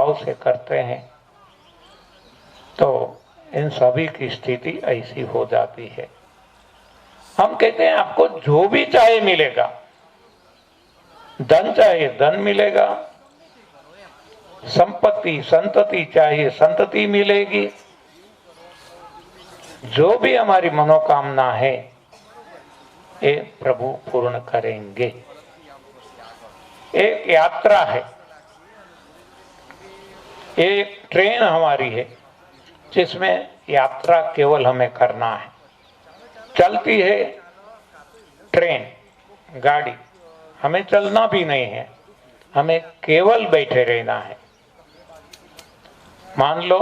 भाव से करते हैं तो इन सभी की स्थिति ऐसी हो जाती है। हम कहते हैं आपको जो भी चाहे मिलेगा, धन चाहिए धन मिलेगा, संपत्ति संतति चाहिए संतति मिलेगी, जो भी हमारी मनोकामना है ये प्रभु पूर्ण करेंगे। एक यात्रा है, एक ट्रेन हमारी है जिसमें यात्रा केवल हमें करना है। चलती है ट्रेन गाड़ी, हमें चलना भी नहीं है, हमें केवल बैठे रहना है। मान लो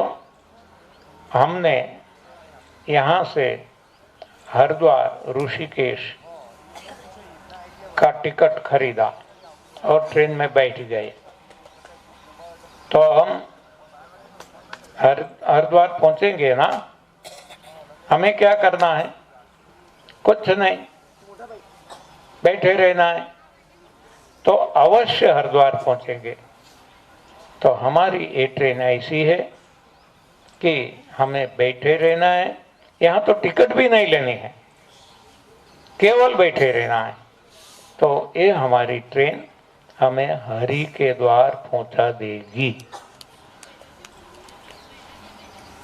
हमने यहाँ से हरिद्वार ऋषिकेश का टिकट खरीदा और ट्रेन में बैठ गए, तो हम हरिद्वार पहुंचेंगे ना। हमें क्या करना है? कुछ नहीं, बैठे रहना है, तो अवश्य हरिद्वार पहुंचेंगे। तो हमारी ये ट्रेन ऐसी है कि हमें बैठे रहना है, यहाँ तो टिकट भी नहीं लेनी है, केवल बैठे रहना है। तो ये हमारी ट्रेन हमें हरि के द्वार पहुंचा देगी।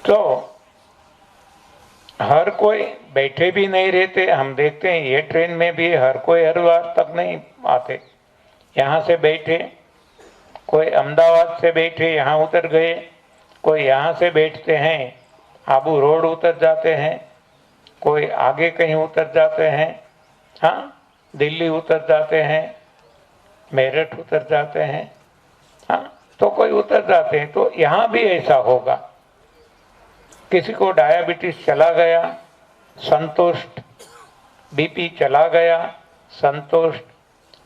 तो हर कोई बैठे भी नहीं रहते। हम देखते हैं ये ट्रेन में भी हर कोई हरिद्वार तक नहीं आते। यहाँ से बैठे, कोई अहमदाबाद से बैठे यहाँ उतर गए, कोई यहाँ से बैठते हैं आबू रोड उतर जाते हैं, कोई आगे कहीं उतर जाते हैं, हाँ दिल्ली उतर जाते हैं, मेरठ उतर जाते हैं, हाँ तो कोई उतर जाते हैं। तो यहाँ भी ऐसा होगा। किसी को डायबिटीज चला गया संतुष्ट, बीपी चला गया संतुष्ट,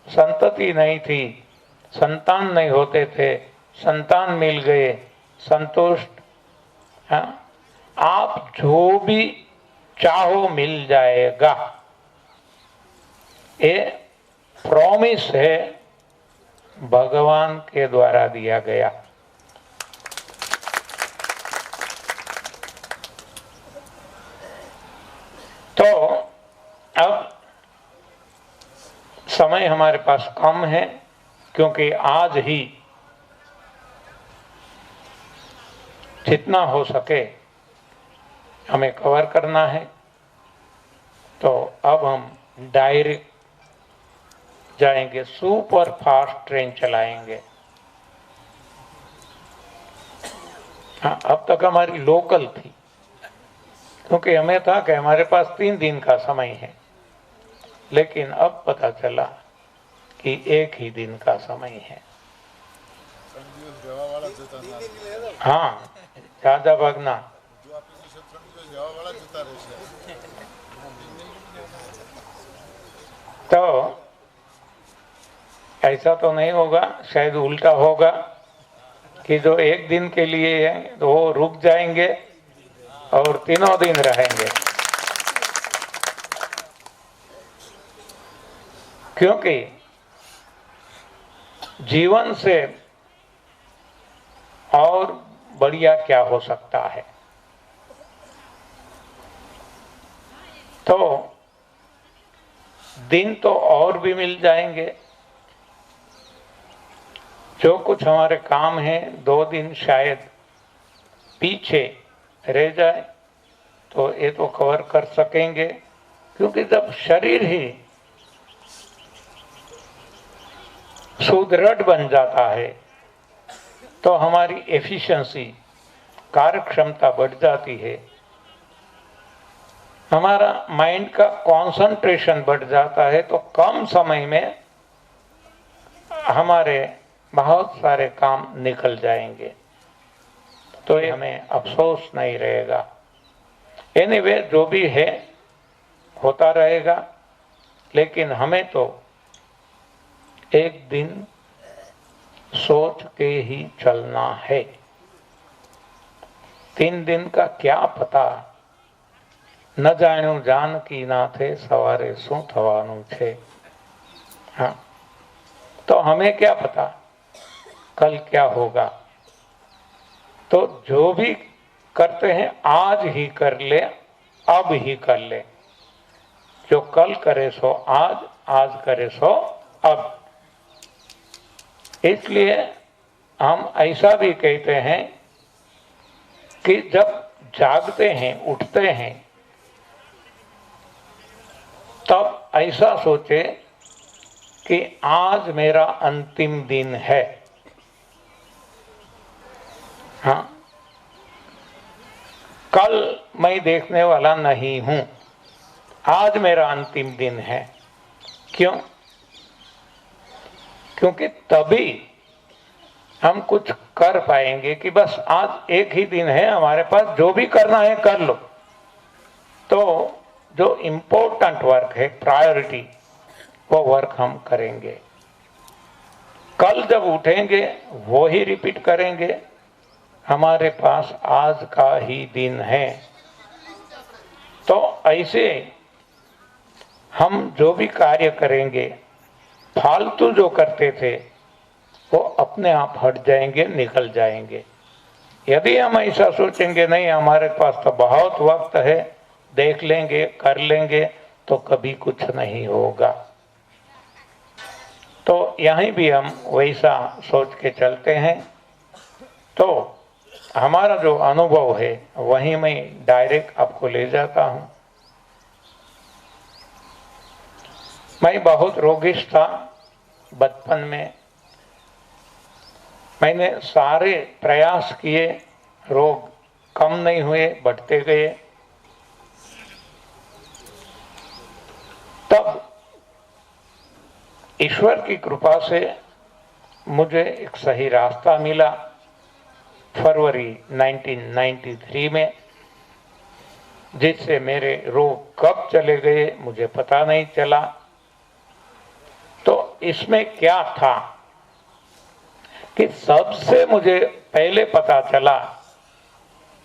संतति नहीं थी, संतान नहीं होते थे, संतान मिल गए संतुष्ट। हाँ, आप जो भी चाहो मिल जाएगा, ये प्रॉमिस है भगवान के द्वारा दिया गया। तो अब समय हमारे पास कम है, क्योंकि आज ही जितना हो सके हमें कवर करना है। तो अब हम डायरेक्ट जाएंगे, सुपर फास्ट ट्रेन चलाएंगे। हाँ, अब तक हमारी लोकल थी, क्योंकि हमें था कि हमारे पास 3 दिन का समय है, लेकिन अब पता चला कि 1 ही दिन का समय है। हाँ, ज्यादा भागना तो ऐसा तो नहीं होगा, शायद उल्टा होगा कि जो 1 दिन के लिए है तो वो रुक जाएंगे और 3 दिन रहेंगे। क्योंकि जीवन से और बढ़िया क्या हो सकता है। तो दिन तो और भी मिल जाएंगे। जो कुछ हमारे काम है 2 दिन शायद पीछे रह जाए तो ये तो कवर कर सकेंगे, क्योंकि जब शरीर ही सुदृढ़ बन जाता है तो हमारी एफिशिएंसी, कार्य क्षमता बढ़ जाती है, हमारा माइंड का कंसंट्रेशन बढ़ जाता है। तो कम समय में हमारे बहुत सारे काम निकल जाएंगे, तो ये हमें अफसोस नहीं रहेगा। एनीवे जो भी है होता रहेगा, लेकिन हमें तो एक दिन सोच के ही चलना है। 3 दिन का क्या पता, न जाण्યું जानकी नाथे सवारे શું થવાનું છે। हाँ, तो हमें क्या पता कल क्या होगा। तो जो भी करते हैं आज ही कर ले, अब ही कर ले। जो कल करे सो आज, आज करे सो अब। इसलिए हम ऐसा भी कहते हैं कि जब जागते हैं, उठते हैं, तब ऐसा सोचे कि आज मेरा अंतिम दिन है। हाँ, कल मैं देखने वाला नहीं हूं, आज मेरा अंतिम दिन है। क्यों? क्योंकि तभी हम कुछ कर पाएंगे कि बस आज एक ही दिन है हमारे पास, जो भी करना है कर लो। तो जो इम्पोर्टेंट वर्क है, प्रायोरिटी, वो वर्क हम करेंगे। कल जब उठेंगे वो ही रिपीट करेंगे। हमारे पास आज का ही दिन है। तो ऐसे हम जो भी कार्य करेंगे, फालतू जो करते थे वो अपने आप हट जाएंगे, निकल जाएंगे। यदि हम ऐसा सोचेंगे नहीं हमारे पास तो बहुत वक्त है, देख लेंगे, कर लेंगे, तो कभी कुछ नहीं होगा। तो यहीं भी हम वैसा सोच के चलते हैं। तो हमारा जो अनुभव है वहीं मैं डायरेक्ट आपको ले जाता हूं। मैं बहुत रोगिष्ठ था बचपन में। मैंने सारे प्रयास किए, रोग कम नहीं हुए, बढ़ते गए। तब ईश्वर की कृपा से मुझे एक सही रास्ता मिला। फरवरी 1993 में, जिससे मेरे रोग कब चले गए मुझे पता नहीं चला। तो इसमें क्या था कि सबसे मुझे पहले पता चला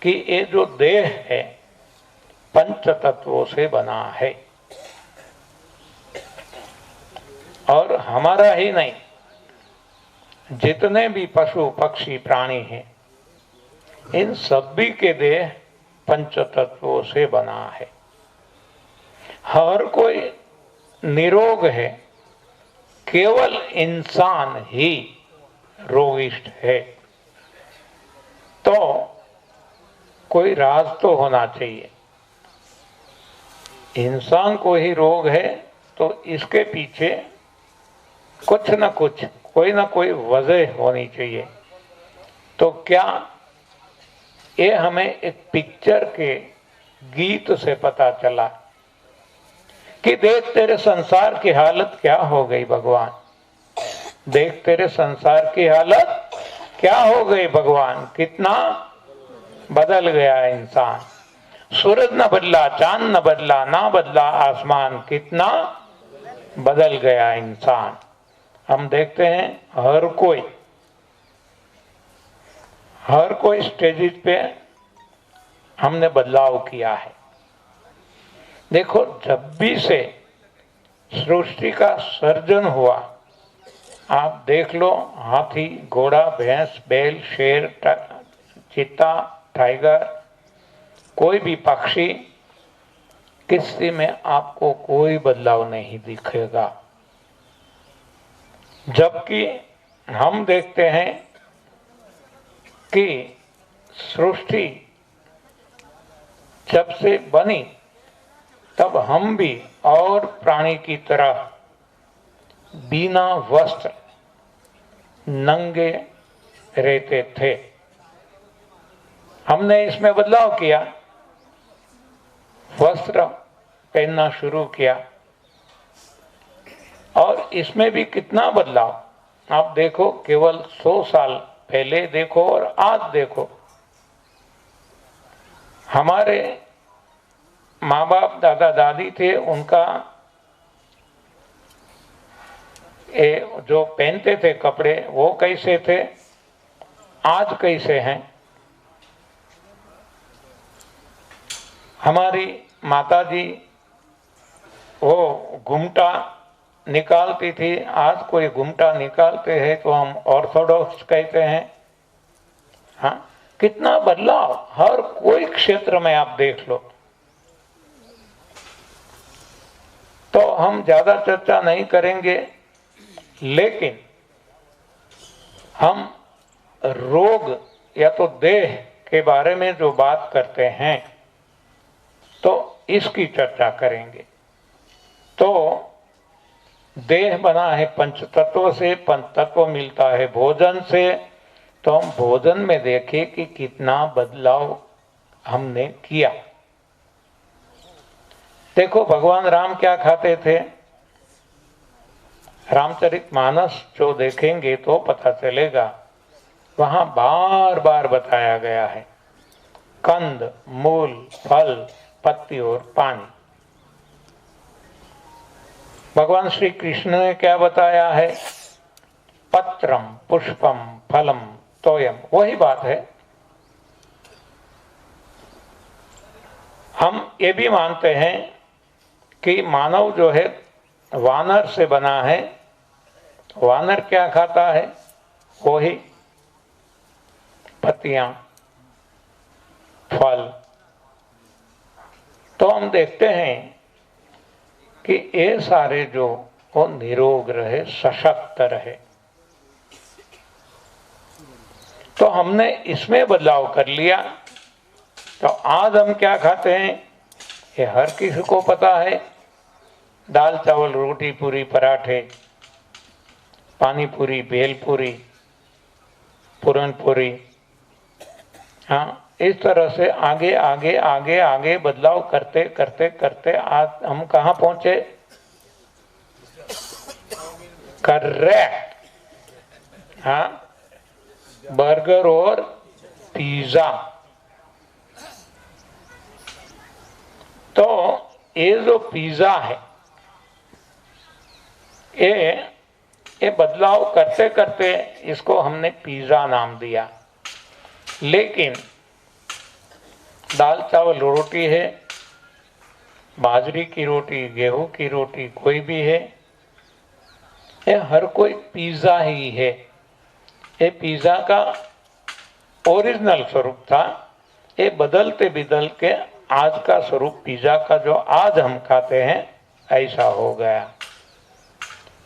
कि ये जो देह है पंच तत्वों से बना है, और हमारा ही नहीं, जितने भी पशु पक्षी प्राणी हैं इन सभी के देह पंच तत्वों से बना है। हर कोई निरोग है, केवल इंसान ही रोगिष्ठ है। तो कोई राज तो होना चाहिए। इंसान को ही रोग है तो इसके पीछे कुछ न कुछ, कोई ना कोई वजह होनी चाहिए। तो क्या ये हमें एक पिक्चर के गीत से पता चला कि देख तेरे संसार की हालत क्या हो गई भगवान, देख तेरे संसार की हालत क्या हो गई भगवान, कितना बदल गया इंसान। सूरज न बदला, चांद न बदला, ना बदला आसमान, कितना बदल गया इंसान। हम देखते हैं हर कोई स्टेजेस पे हमने बदलाव किया है। देखो, जब भी से सृष्टि का सर्जन हुआ, आप देख लो, हाथी, घोड़ा, भैंस, बैल, शेर, चीता, टाइगर, कोई भी पक्षी, किसी में आपको कोई बदलाव नहीं दिखेगा। जबकि हम देखते हैं कि सृष्टि जब से बनी तब हम भी और प्राणी की तरह बिना वस्त्र नंगे रहते थे। हमने इसमें बदलाव किया, वस्त्र पहनना शुरू किया, और इसमें भी कितना बदलाव। आप देखो, केवल 100 साल पहले देखो और आज देखो। हमारे माँ बाप, दादा दादी थे, उनका जो पहनते थे कपड़े वो कैसे थे, आज कैसे हैं। हमारी माताजी वो घूमटा निकालती थी, आज कोई घूमटा निकालते हैं तो हम ऑर्थोडॉक्स कहते हैं। हाँ, कितना बदलाव हर कोई क्षेत्र में आप देख लो। तो हम ज्यादा चर्चा नहीं करेंगे, लेकिन हम रोग या तो देह के बारे में जो बात करते हैं तो इसकी चर्चा करेंगे। तो देह बना है पंच तत्व से, पंच तत्व मिलता है भोजन से। तो हम भोजन में देखें कि कितना बदलाव हमने किया। देखो भगवान राम क्या खाते थे। रामचरितमानस जो देखेंगे तो पता चलेगा, वहां बार बार बताया गया है कंद, मूल, फल, पत्ती और पानी। भगवान श्री कृष्ण ने क्या बताया है? पत्रम, पुष्पम, फलम, तोयम। वही बात है। हम ये भी मानते हैं कि मानव जो है वानर से बना है। वानर क्या खाता है? वही पत्तियां, फल। तो हम देखते हैं कि ये सारे जो वो निरोग रहे, सशक्त रहे। तो हमने इसमें बदलाव कर लिया। तो आज हम क्या खाते हैं ये हर किसी को पता है। दाल चावल रोटी पूरी पराठे, पानी पूरी, भेल पूरी, पूरन पूरी। हाँ, इस तरह से आगे आगे आगे आगे बदलाव करते करते करते आज हम कहाँ पहुंचे? करेक्ट। हाँ, बर्गर और पिज्जा। तो ये जो पिज्जा है ये बदलाव करते करते इसको हमने पिज्जा नाम दिया। लेकिन दाल चावल रोटी है, बाजरी की रोटी, गेहूं की रोटी, कोई भी है, ये हर कोई पिज्जा ही है। ये पिज्जा का ओरिजिनल स्वरूप था। ये बदलते बदल के आज का स्वरूप पिज्जा का जो आज हम खाते हैं ऐसा हो गया।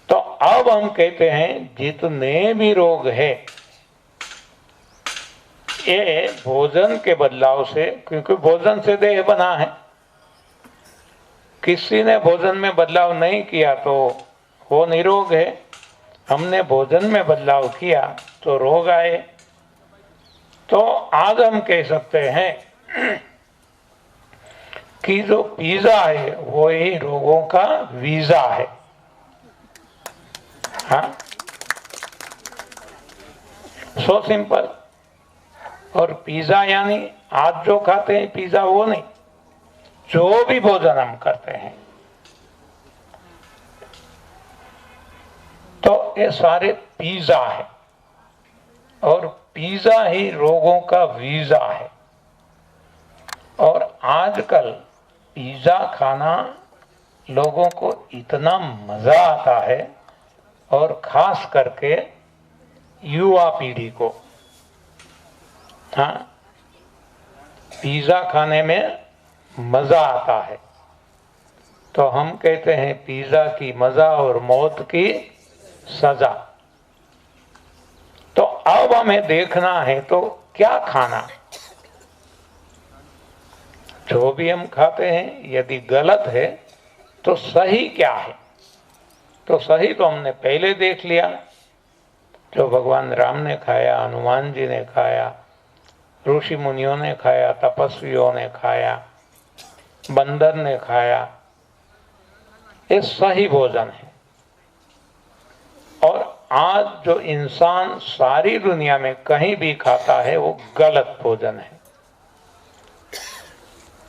तो अब हम कहते हैं जितने भी रोग है ये भोजन के बदलाव से, क्योंकि भोजन से देह बना है। किसी ने भोजन में बदलाव नहीं किया तो वो निरोग है। हमने भोजन में बदलाव किया तो रोग आए। तो आज हम कह सकते हैं कि जो पिज्जा है वो ही रोगों का वीजा है। हाँ, सो सिंपल। और पिज्जा यानी आज जो खाते हैं पिज्जा वो नहीं, जो भी भोजन हम करते हैं तो ये सारे पिज्जा है। और पिज्जा ही रोगों का वीजा है। और आजकल पिज्जा खाना लोगों को इतना मजा आता है, और खास करके युवा पीढ़ी को। हाँ, पिज्जा खाने में मजा आता है। तो हम कहते हैं पिज्जा की मजा और मौत की सजा। तो अब हमें देखना है तो क्या खाना। जो भी हम खाते हैं यदि गलत है तो सही क्या है? तो सही तो हमने पहले देख लिया। जो भगवान राम ने खाया, हनुमान जी ने खाया, ऋषि मुनियों ने खाया, तपस्वियों ने खाया, बंदर ने खाया, ये सही भोजन है। और आज जो इंसान सारी दुनिया में कहीं भी खाता है वो गलत भोजन है।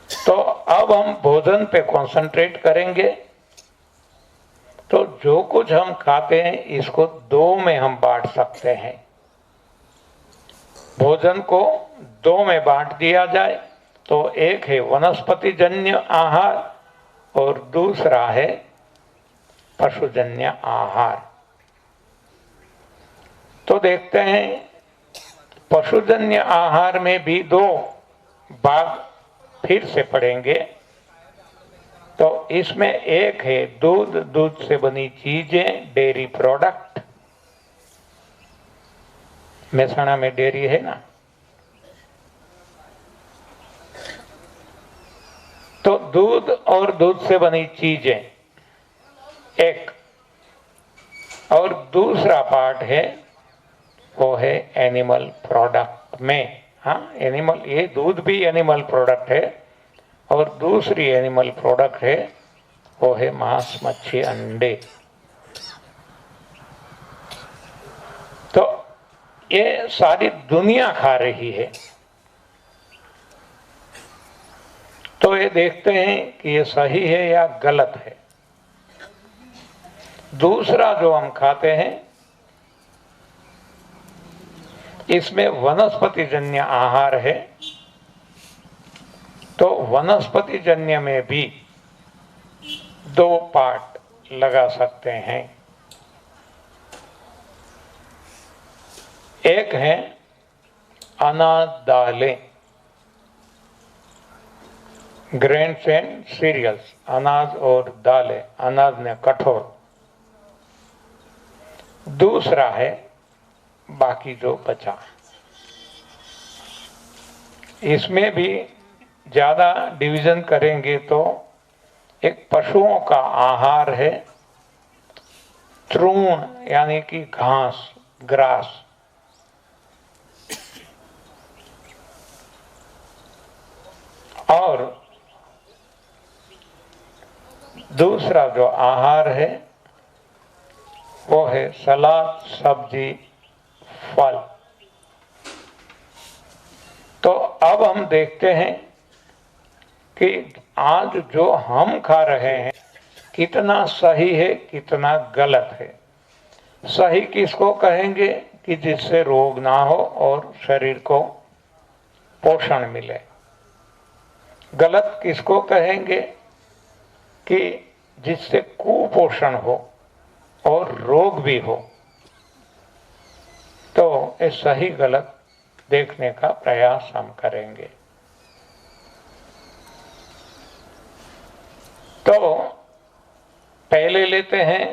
तो अब हम भोजन पे कंसंट्रेट करेंगे। तो जो कुछ हम खाते हैं इसको दो में हम बांट सकते हैं। भोजन को दो में बांट दिया जाए तो एक है वनस्पति जन्य आहार और दूसरा है पशुजन्य आहार। तो देखते हैं पशुजन्य आहार में भी दो भाग फिर से पढ़ेंगे। तो इसमें एक है दूध, दूध से बनी चीजें, डेयरी प्रोडक्ट। मेहसाणा में डेयरी है ना, तो दूध और दूध से बनी चीजें एक, और दूसरा पार्ट है वो है एनिमल प्रोडक्ट में। हाँ, एनिमल, ये दूध भी एनिमल प्रोडक्ट है, और दूसरी एनिमल प्रोडक्ट है वो है मांस, मच्छी, अंडे। तो ये सारी दुनिया खा रही है, तो ये देखते हैं कि ये सही है या गलत है। दूसरा जो हम खाते हैं इसमें वनस्पति जन्य आहार है, तो वनस्पति जन्य में भी दो पार्ट लगा सकते हैं। एक है अनाज, दालें, ग्रेन्स एंड सीरियल्स, अनाज और दालें, अनाज ने कठोर। दूसरा है बाकी जो बचा। इसमें भी ज्यादा डिवीजन करेंगे तो एक पशुओं का आहार है तृण, यानी कि घास, ग्रास। और दूसरा जो आहार है वो है सलाद, सब्जी, फल। तो अब हम देखते हैं कि आज जो हम खा रहे हैं कितना सही है, कितना गलत है। सही किसको कहेंगे कि जिससे रोग ना हो और शरीर को पोषण मिले। गलत किसको कहेंगे कि जिससे कुपोषण हो और रोग भी हो। तो इस सही गलत देखने का प्रयास हम करेंगे। तो पहले लेते हैं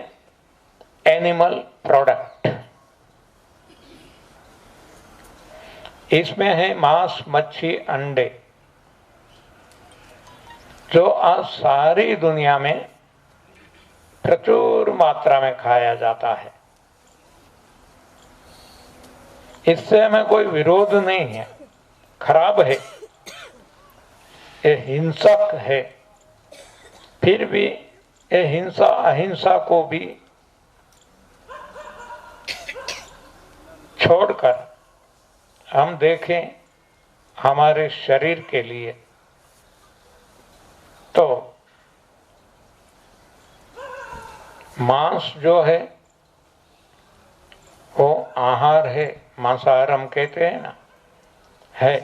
एनिमल प्रोडक्ट। इसमें है मांस, मच्छी, अंडे, जो आज सारी दुनिया में प्रचुर मात्रा में खाया जाता है। इससे हमें कोई विरोध नहीं है, खराब है, ये हिंसक है। फिर भी ये हिंसा अहिंसा को भी छोड़कर हम देखें हमारे शरीर के लिए, तो मांस जो है वो आहार है, मांसाहार हम कहते हैं ना, है।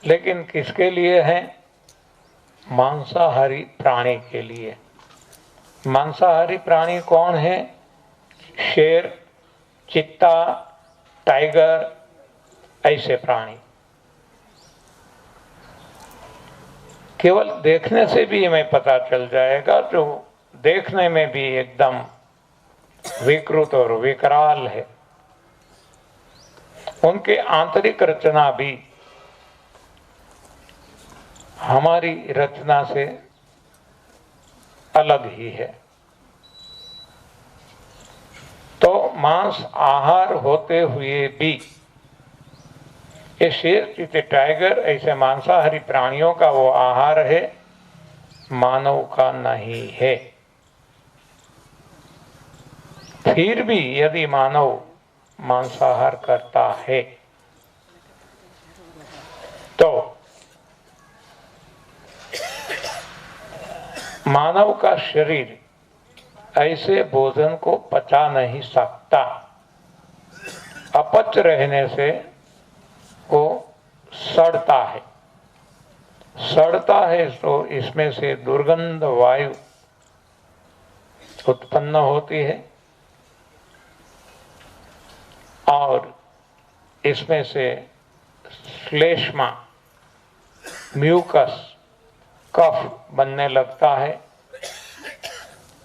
लेकिन किसके लिए है? मांसाहारी प्राणी के लिए। मांसाहारी प्राणी कौन है? शेर, चीता, टाइगर, ऐसे प्राणी। केवल देखने से भी हमें पता चल जाएगा, जो देखने में भी एकदम विकृत और विकराल है। उनके आंतरिक रचना भी हमारी रचना से अलग ही है। तो मांस आहार होते हुए भी ये शेर, चीते, टाइगर ऐसे मांसाहारी प्राणियों का वो आहार है, मानव का नहीं है। फिर भी यदि मानव मांसाहार करता है तो मानव का शरीर ऐसे भोजन को पचा नहीं सकता। अपच रहने से वो सड़ता है। सड़ता है तो इसमें से दुर्गंध वायु उत्पन्न होती है, और इसमें से श्लेष्मा, म्यूकस, कफ बनने लगता है।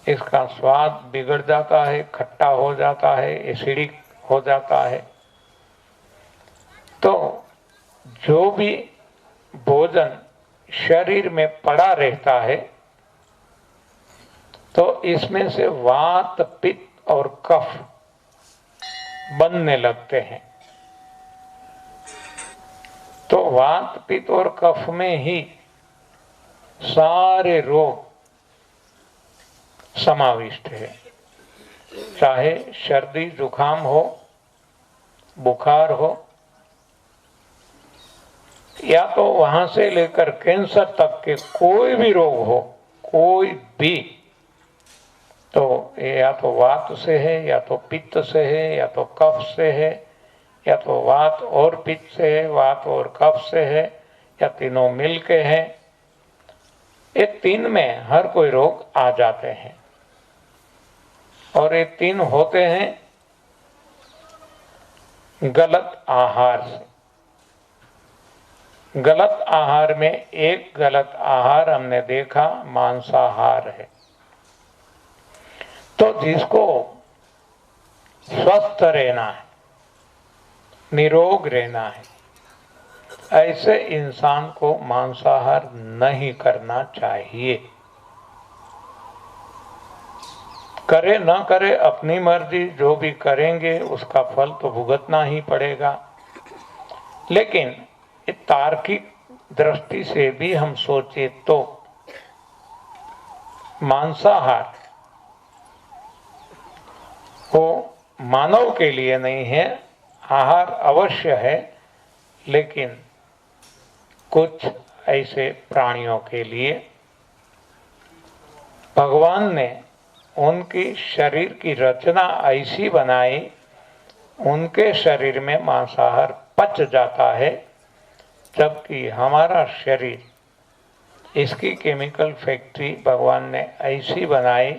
इसका स्वाद बिगड़ जाता है, खट्टा हो जाता है, एसिडिक हो जाता है। तो जो भी भोजन शरीर में पड़ा रहता है तो इसमें से वात, पित्त और कफ बनने लगते हैं। तो वात, पित्त और कफ में ही सारे रोग समाविष्ट है। चाहे सर्दी जुकाम हो, बुखार हो, या तो वहां से लेकर कैंसर तक के कोई भी रोग हो, कोई भी, तो या तो वात से है, या तो पित्त से है, या तो कफ से है, या तो वात और पित्त से है, वात और कफ से है, या तीनों मिलके हैं। ये तीन में हर कोई रोग आ जाते हैं। और ये तीन होते हैं गलत आहार से। गलत आहार में एक गलत आहार हमने देखा मांसाहार है। तो जिसको स्वस्थ रहना है, निरोग रहना है, ऐसे इंसान को मांसाहार नहीं करना चाहिए। करे ना करे अपनी मर्जी, जो भी करेंगे उसका फल तो भुगतना ही पड़ेगा। लेकिन तार्किक दृष्टि से भी हम सोचे तो मांसाहार वो मानव के लिए नहीं है, आहार अवश्य है, लेकिन कुछ ऐसे प्राणियों के लिए भगवान ने उनकी शरीर की रचना ऐसी बनाई, उनके शरीर में मांसाहार पच जाता है, जबकि हमारा शरीर, इसकी केमिकल फैक्ट्री भगवान ने ऐसी बनाई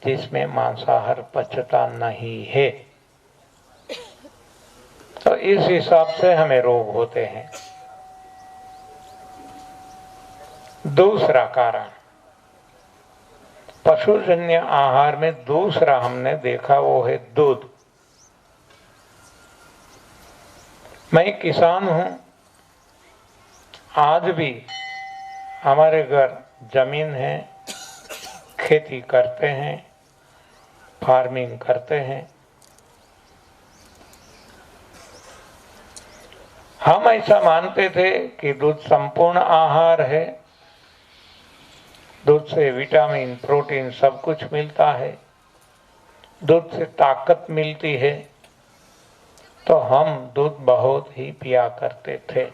जिसमें मांसाहार पचता नहीं है। तो इस हिसाब से हमें रोग होते हैं। दूसरा कारण, पशुजन्य आहार में दूसरा हमने देखा वो है दूध। मैं किसान हूं, आज भी हमारे घर जमीन है, खेती करते हैं, फार्मिंग करते हैं। हम ऐसा मानते थे कि दूध संपूर्ण आहार है, दूध से विटामिन, प्रोटीन सब कुछ मिलता है, दूध से ताकत मिलती है, तो हम दूध बहुत ही पिया करते थे।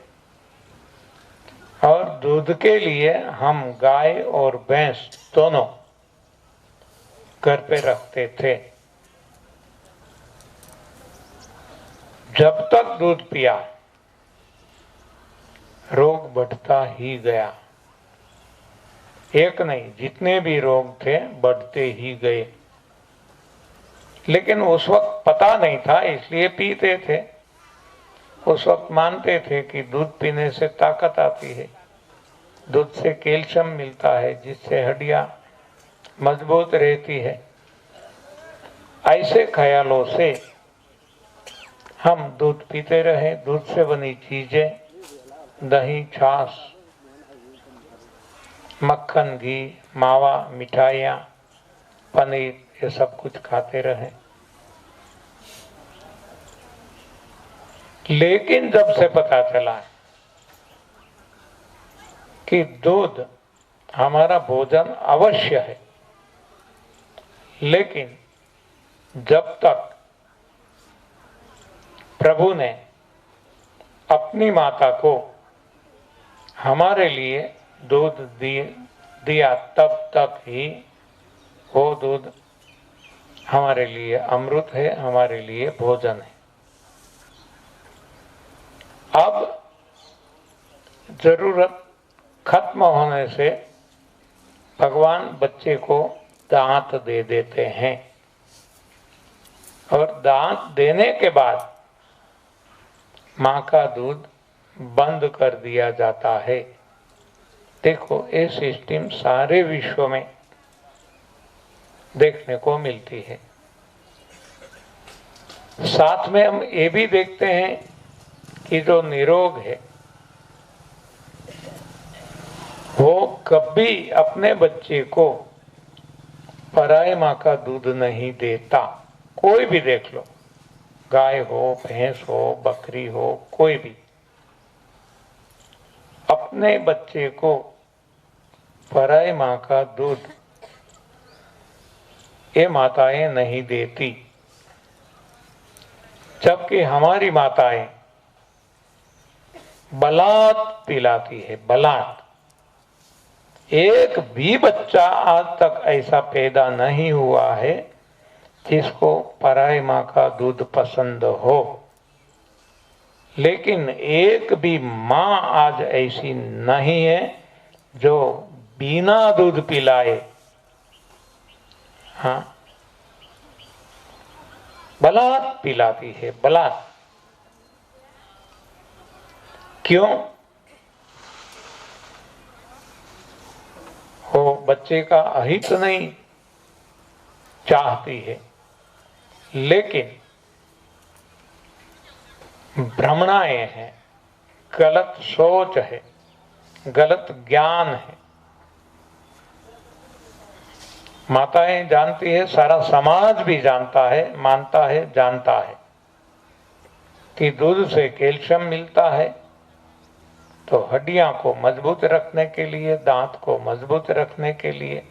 और दूध के लिए हम गाय और भैंस दोनों घर पे रखते थे। जब तक दूध पिया, रोग बढ़ता ही गया। एक नहीं, जितने भी रोग थे बढ़ते ही गए। लेकिन उस वक्त पता नहीं था, इसलिए पीते थे। उस वक्त मानते थे कि दूध पीने से ताकत आती है, दूध से कैल्शियम मिलता है, जिससे हड्डियां मजबूत रहती है। ऐसे ख्यालों से हम दूध पीते रहे। दूध से बनी चीजें, दही, छाछ, मक्खन, घी, मावा, मिठाइयाँ, पनीर, ये सब कुछ खाते रहे। लेकिन जब से पता चला कि दूध हमारा भोजन अवश्य है, लेकिन जब तक प्रभु ने अपनी माता को हमारे लिए दूध दिया, तब तक ही वो दूध हमारे लिए अमृत है, हमारे लिए भोजन है। अब जरूरत खत्म होने से भगवान बच्चे को दांत दे देते हैं, और दांत देने के बाद माँ का दूध बंद कर दिया जाता है। देखो, ये सिस्टम सारे विश्व में देखने को मिलती है। साथ में हम ये भी देखते हैं कि जो निरोग है वो कभी अपने बच्चे को पराई माँ का दूध नहीं देता। कोई भी देख लो, गाय हो, भैंस हो, बकरी हो, कोई भी अपने बच्चे को पराई माँ का दूध ये माताएं नहीं देती। जबकि हमारी माताएं बलात् पिलाती है, बलात्। एक भी बच्चा आज तक ऐसा पैदा नहीं हुआ है जिसको पराई माँ का दूध पसंद हो। लेकिन एक भी माँ आज ऐसी नहीं है जो बिना दूध पिलाए, हाँ, बलात् पिलाती है, बलात्। क्यों? वो बच्चे का अहित नहीं चाहती है, लेकिन भ्रमणाएं हैं, गलत सोच है, गलत ज्ञान है। माताएं जानती है, सारा समाज भी जानता है, मानता है, जानता है कि दूध से कैल्शियम मिलता है, तो हड्डियां को मजबूत रखने के लिए, दांत को मजबूत रखने के लिए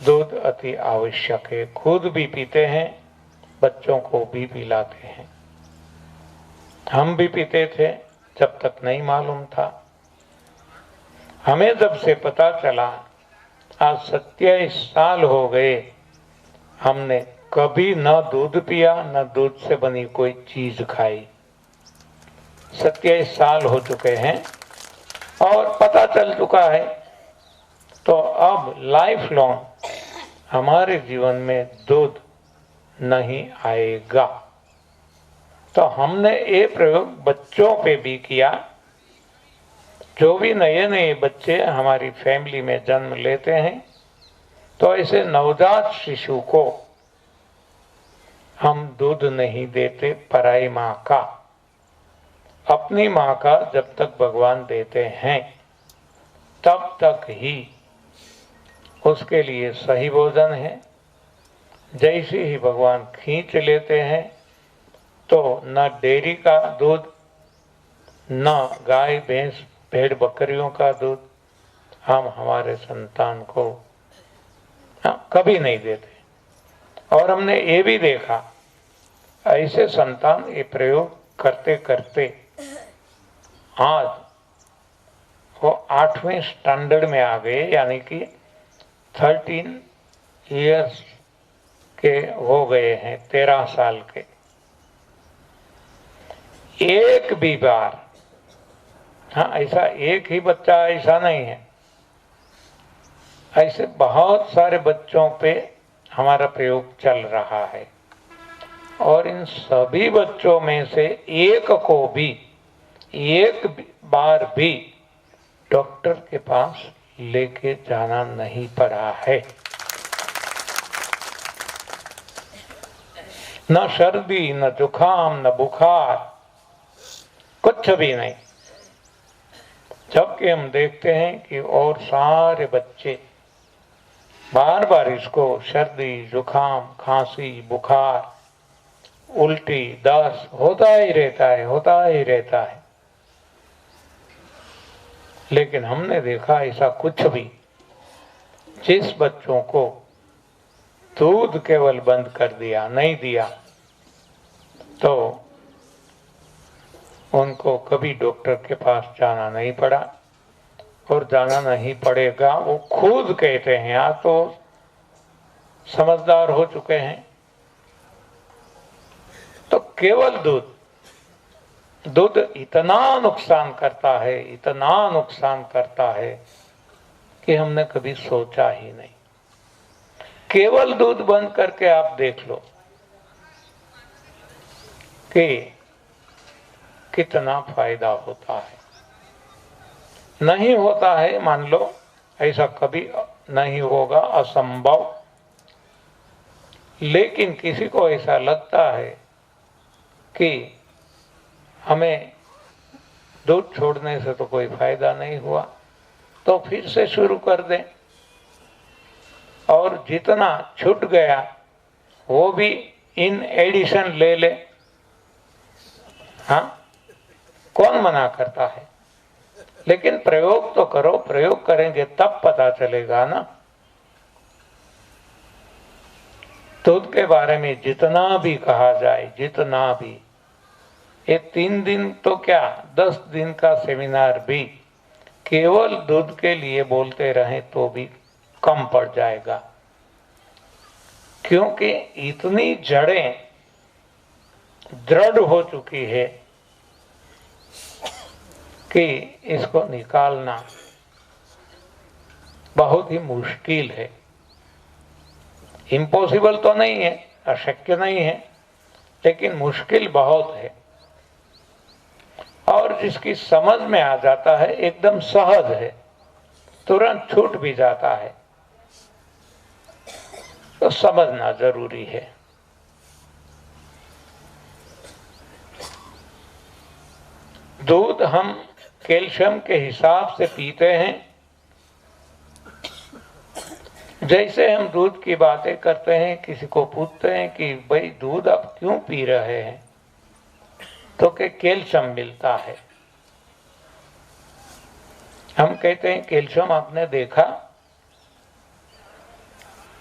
दूध अति आवश्यक है। खुद भी पीते हैं, बच्चों को भी पिलाते हैं। हम भी पीते थे, जब तक नहीं मालूम था। हमें जब से पता चला, आज 27 साल हो गए, हमने कभी न दूध पिया, न दूध से बनी कोई चीज खाई। 27 साल हो चुके हैं और पता चल चुका है। तो अब लाइफ लॉन्ग हमारे जीवन में दूध नहीं आएगा। तो हमने ये प्रयोग बच्चों पे भी किया। जो भी नए नए बच्चे हमारी फैमिली में जन्म लेते हैं, तो ऐसे नवजात शिशु को हम दूध नहीं देते पराई माँ का। अपनी माँ का जब तक भगवान देते हैं तब तक ही उसके लिए सही भोजन है। जैसे ही भगवान खींच लेते हैं तो न डेयरी का दूध, न गाय भैंस भेड़ बकरियों का दूध हम हमारे संतान को कभी नहीं देते। और हमने ये भी देखा, ऐसे संतान ये प्रयोग करते करते आज वो 8वें स्टैंडर्ड में आ गए, यानी कि 13 इयर्स के हो गए हैं, 13 साल के। एक भी बार, हाँ, ऐसा एक ही बच्चा ऐसा नहीं है, ऐसे बहुत सारे बच्चों पे हमारा प्रयोग चल रहा है। और इन सभी बच्चों में से एक को भी एक बार भी डॉक्टर के पास लेके जाना नहीं पड़ा है। न सर्दी, न जुकाम, न बुखार, कुछ भी नहीं। जबकि हम देखते हैं कि और सारे बच्चे बार बार इसको सर्दी, जुकाम, खांसी, बुखार, उल्टी, दस्त होता ही रहता है, होता ही रहता है। लेकिन हमने देखा ऐसा कुछ भी, जिस बच्चों को दूध केवल बंद कर दिया, नहीं दिया, तो उनको कभी डॉक्टर के पास जाना नहीं पड़ा और जाना नहीं पड़ेगा। वो खुद कहते हैं, आज तो समझदार हो चुके हैं। तो केवल दूध इतना नुकसान करता है, इतना नुकसान करता है कि हमने कभी सोचा ही नहीं। केवल दूध बंद करके आप देख लो कि कितना फायदा होता है। नहीं होता है, मान लो ऐसा कभी नहीं होगा, असंभव, लेकिन किसी को ऐसा लगता है कि हमें दूध छोड़ने से तो कोई फायदा नहीं हुआ, तो फिर से शुरू कर दें और जितना छूट गया वो भी इन एडिशन ले ले। हाँ, कौन मना करता है? लेकिन प्रयोग तो करो, प्रयोग करेंगे तब पता चलेगा ना। दूध के बारे में जितना भी कहा जाए, जितना भी, ये 3 दिन तो क्या 10 दिन का सेमिनार भी केवल दूध के लिए बोलते रहें तो भी कम पड़ जाएगा, क्योंकि इतनी जड़ें दृढ़ हो चुकी है कि इसको निकालना बहुत ही मुश्किल है। इम्पॉसिबल तो नहीं है, अशक्य नहीं है, लेकिन मुश्किल बहुत है। और जिसकी समझ में आ जाता है, एकदम सहज है, तुरंत छूट भी जाता है, तो समझना जरूरी है। दूध हम कैल्शियम के हिसाब से पीते हैं। जैसे हम दूध की बातें करते हैं, किसी को पूछते हैं कि भाई दूध आप क्यों पी रहे हैं, तो कि कैल्शियम मिलता है। हम कहते हैं कैल्शियम आपने देखा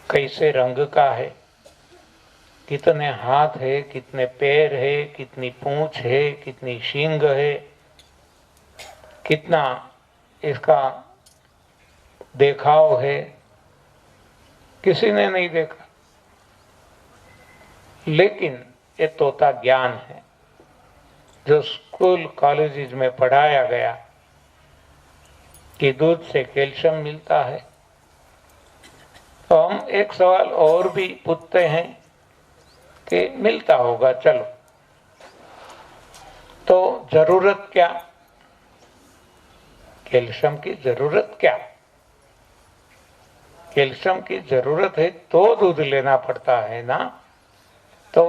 कैसे रंग का है, कितने हाथ है, कितने पैर है, कितनी पूंछ है, कितनी सींग है, कितना इसका देखाव है, किसी ने नहीं देखा। लेकिन ये तोता ज्ञान है जो स्कूल कॉलेजेस में पढ़ाया गया कि दूध से कैल्शियम मिलता है। तो हम एक सवाल और भी पूछते हैं कि मिलता होगा, चलो, तो जरूरत क्या? कैल्शियम की जरूरत क्या? कैल्शियम की जरूरत है तो दूध लेना पड़ता है ना। तो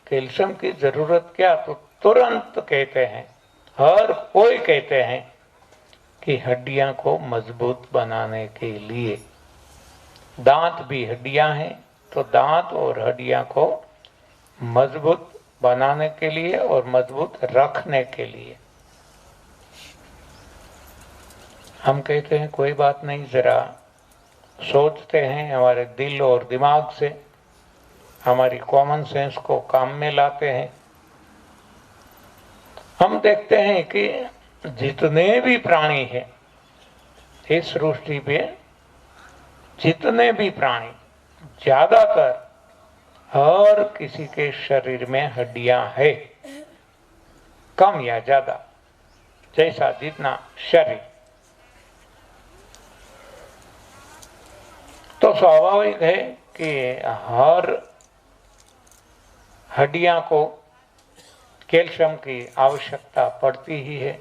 कैल्शियम की जरूरत क्या? तो तुरंत कहते हैं, हर कोई कहते हैं कि हड्डियां को मजबूत बनाने के लिए। दांत भी हड्डियां हैं, तो दांत और हड्डियां को मजबूत बनाने के लिए और मजबूत रखने के लिए हम कहते हैं कोई बात नहीं, जरा सोचते हैं, हमारे दिल और दिमाग से, हमारी कॉमन सेंस को काम में लाते हैं। हम देखते हैं कि जितने भी प्राणी हैं इस सृष्टि पे, जितने भी प्राणी, ज्यादातर हर किसी के शरीर में हड्डियां है, कम या ज्यादा, जैसा जितना शरीर। तो स्वाभाविक है कि हर हड्डियां को कैल्शियम की आवश्यकता पड़ती ही है,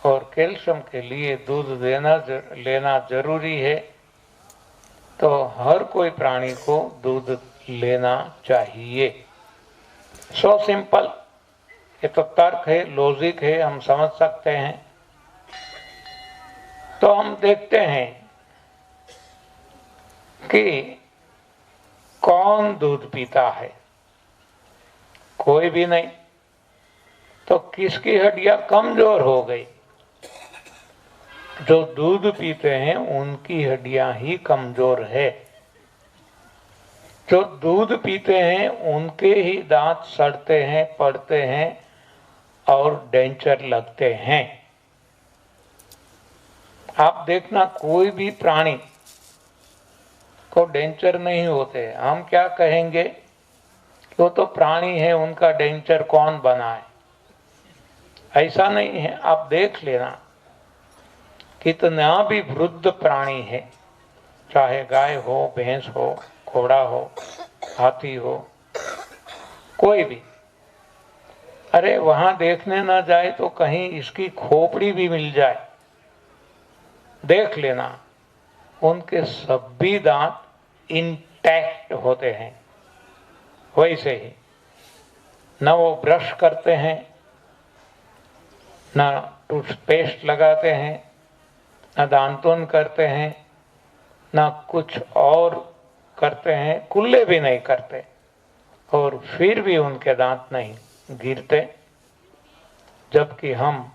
और कैल्शियम के लिए दूध लेना जरूरी है। तो हर कोई प्राणी को दूध लेना चाहिए। सो सिंपल, ये तो तर्क है, लॉजिक है, हम समझ सकते हैं। तो हम देखते हैं कि कौन दूध पीता है? कोई भी नहीं। तो किसकी हड्डियां कमजोर हो गई? जो दूध पीते हैं उनकी हड्डियां ही कमजोर है। जो दूध पीते हैं उनके ही दांत सड़ते हैं, पड़ते हैं और डेंचर लगते हैं। आप देखना, कोई भी प्राणी को डेंचर नहीं होते। हम क्या कहेंगे कि वो तो प्राणी है, उनका डेंचर कौन बनाए? ऐसा नहीं है। आप देख लेना, कितना भी वृद्ध प्राणी है, चाहे गाय हो, भैंस हो, घोड़ा हो, हाथी हो, कोई भी, अरे वहां देखने ना जाए तो कहीं इसकी खोपड़ी भी मिल जाए, देख लेना, उनके सभी दांत इंटैक्ट होते हैं। वैसे ही न वो ब्रश करते हैं, न टूथपेस्ट लगाते हैं, न दांतुन करते हैं, न कुछ और करते हैं, कुल्ले भी नहीं करते, और फिर भी उनके दांत नहीं गिरते। जबकि हम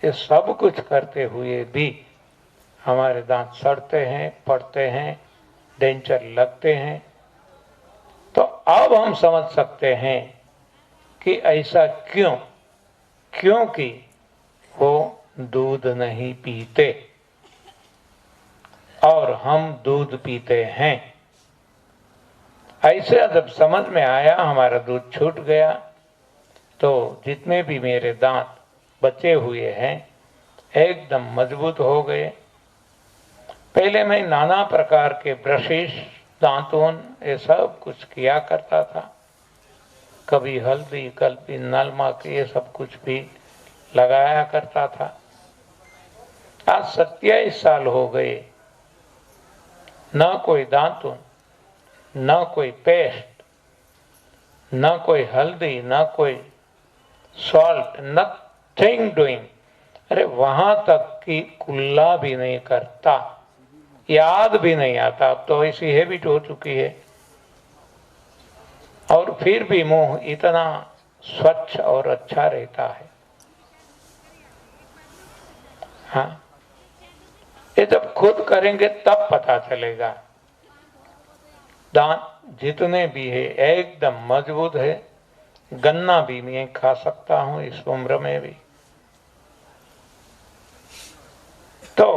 ये सब कुछ करते हुए भी हमारे दांत सड़ते हैं, पड़ते हैं, डेंचर लगते हैं। तो अब हम समझ सकते हैं कि ऐसा क्यों, क्योंकि वो दूध नहीं पीते और हम दूध पीते हैं। ऐसे जब समझ में आया, हमारा दूध छूट गया, तो जितने भी मेरे दांत बचे हुए हैं एकदम मजबूत हो गए। पहले मैं नाना प्रकार के ब्रशेस, दांतोन, ये सब कुछ किया करता था, कभी हल्दी, कभी नमक, ये सब कुछ भी लगाया करता था। आज 27 साल हो गए, न कोई दांतुन, न कोई पेस्ट, न कोई हल्दी, न कोई सॉल्ट, नथिंग डूइंग। अरे वहां तक कि कुल्ला भी नहीं करता, याद भी नहीं आता। अब तो ऐसी हैबिट हो चुकी है, और फिर भी मुंह इतना स्वच्छ और अच्छा रहता है। हाँ, ये जब खुद करेंगे तब पता चलेगा। दांत जितने भी है एकदम मजबूत है। गन्ना भी मैं खा सकता हूं इस उम्र में भी। तो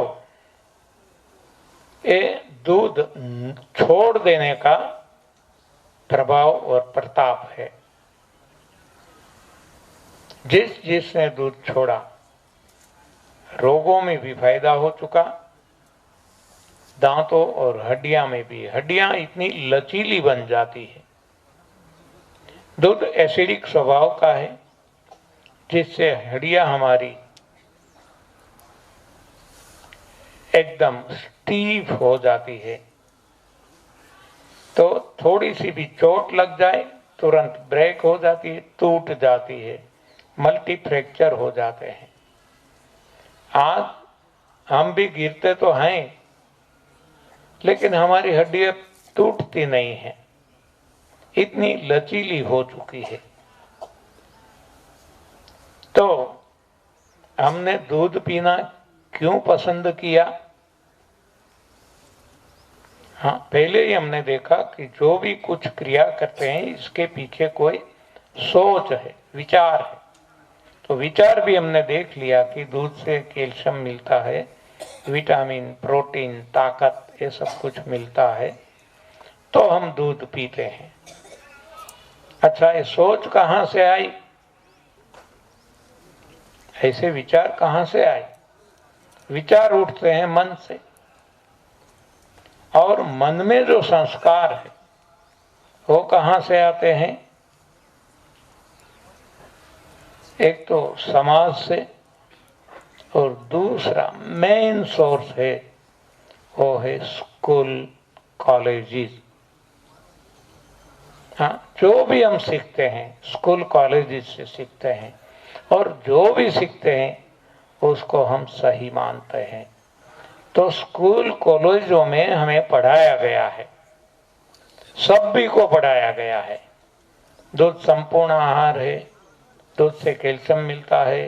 ये दूध छोड़ देने का प्रभाव और प्रताप है। जिसने दूध छोड़ा, रोगों में भी फायदा हो चुका, दांतों और हड्डियां में भी। हड्डियां इतनी लचीली बन जाती है। दूध एसिडिक स्वभाव का है, जिससे हड्डियां हमारी एकदम स्टीफ हो जाती है। तो थोड़ी सी भी चोट लग जाए तुरंत ब्रेक हो जाती है, टूट जाती है, मल्टी फ्रैक्चर हो जाते हैं। आज हम भी गिरते तो हैं, लेकिन हमारी हड्डियां टूटती नहीं है, इतनी लचीली हो चुकी है। तो हमने दूध पीना क्यों पसंद किया? हाँ, पहले ही हमने देखा कि जो भी कुछ क्रिया करते हैं इसके पीछे कोई सोच है, विचार है। तो विचार भी हमने देख लिया कि दूध से कैल्शियम मिलता है, विटामिन, प्रोटीन, ताकत, ये सब कुछ मिलता है, तो हम दूध पीते हैं। अच्छा, ये सोच कहां से आई? ऐसे विचार कहां से आए? विचार उठते हैं मन से, और मन में जो संस्कार है वो कहां से आते हैं? एक तो समाज से, और दूसरा मेन सोर्स है वो है स्कूल, कॉलेजेस। हाँ, जो भी हम सीखते हैं स्कूल कॉलेजेस से सीखते हैं, और जो भी सीखते हैं उसको हम सही मानते हैं। तो स्कूल कॉलेजों में हमें पढ़ाया गया है, सभी को पढ़ाया गया है, दूध संपूर्ण आहार है, दूध से कैल्शियम मिलता है,